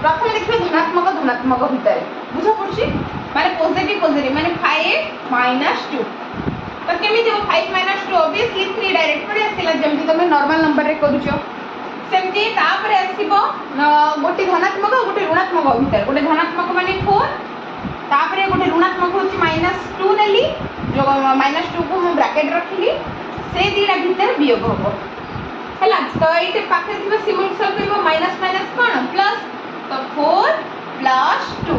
प्रथम देखिए धनात्मक धनात्मक भितर बुझा पड़ी माने पॉजिटिव पॉजिटिव माने 5 माइनस 2 तो केमी हो 5 माइनस 2 ऑब्वियसली 3 डायरेक्ट पड़े आसिला जेमती तुम नॉर्मल नंबर रे करूछो सेमती तापर आसीबो गोटे धनात्मक गोटे ऋणात्मक भितर गोटे धनात्मक माने 4 तापर गोटे ऋणात्मक होची -2 नेली जो -2 को हम ब्रैकेट रखिली से दीटा भितर वियोग होबो हला तो एटे पाखे थिबो सिंबल सॉल्व करबो माइनस माइनस कोन प्लस तो 4 प्लस 2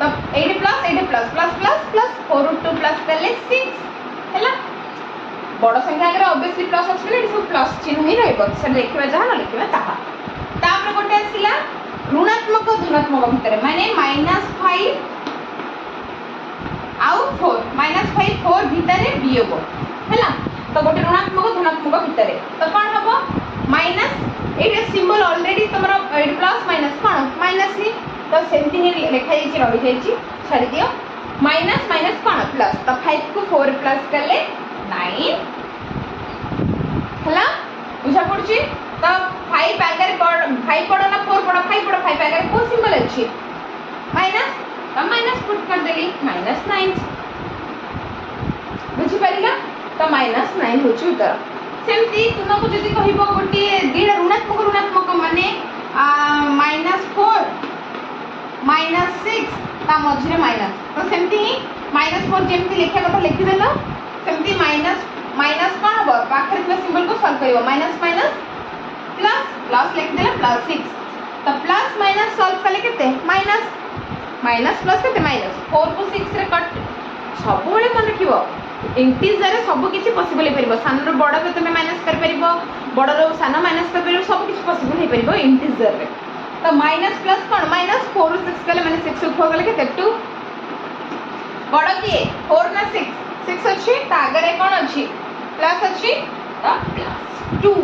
तो एटे plus plus plus plus 4 2 plus करले 6 हला बड़ संख्या अगर ऑब्वियसली प्लस अछि ने सब प्लस चिन्ह ही रहबो से लिखबा जहा न लिखबा ताहा तापर गोटे आसिला ऋणात्मक धनात्मक भितर माने -5 आउ 4 -5 4 भितर वियोग हला तो गोटे ऋणात्मक धनात्मक भितर तो कौन हम माइनस ये सिंबल ऑलरेडी तुम प्लस माइनस कौन माइनस ही तो सेमती ही लिखा रही जाइए छाड़ दियो माइनस माइनस कौन प्लस तो 5 को 4 प्लस कले 9 हला बुझा पड़ी तो 5 आगे 5 पड़ ना 4 पड़ 5 पड़ 5 आगे को सिंबल अच्छी माइनस तो माइनस पुट कर देली -9 बुझी पारिला तो -9 होची उत्तर सेमती तुमको जदि कहिबो गोटे दीडा ऋणात्मक ऋणात्मक माने -4 -6 ता मझिरे माइनस तो सेमती ही -4 जेमती लिखा कथा लिखि देलो सेमती माइनस माइनस कोन हो पाखरे थिबा सिंबल को सॉल्व करिवो माइनस माइनस प्लस प्लस लिखि देला +6 तो प्लस माइनस सॉल्व कले केते माइनस माइनस प्लस केते -4 को 6 रे कट सब बेले मन रखिवो इंटीजर सब किसी पॉसिबल हो परिबो सान रो बड़ को तमे माइनस कर परिबो बड़ रो सान माइनस कर परिबो सब किसी पॉसिबल हो परिबो इंटीजर रे तो माइनस प्लस कोन -4 6 कले माने 6 4 कले केते 2 बड़ के 4 ना 6 अछि ता आगरे कोन अछि प्लस अछि तो प्लस 2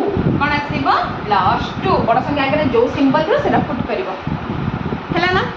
कोन आसीबो +2 बड़ संख्या आगरे जो सिंबल रो सेटा पुट करिवो हैला ना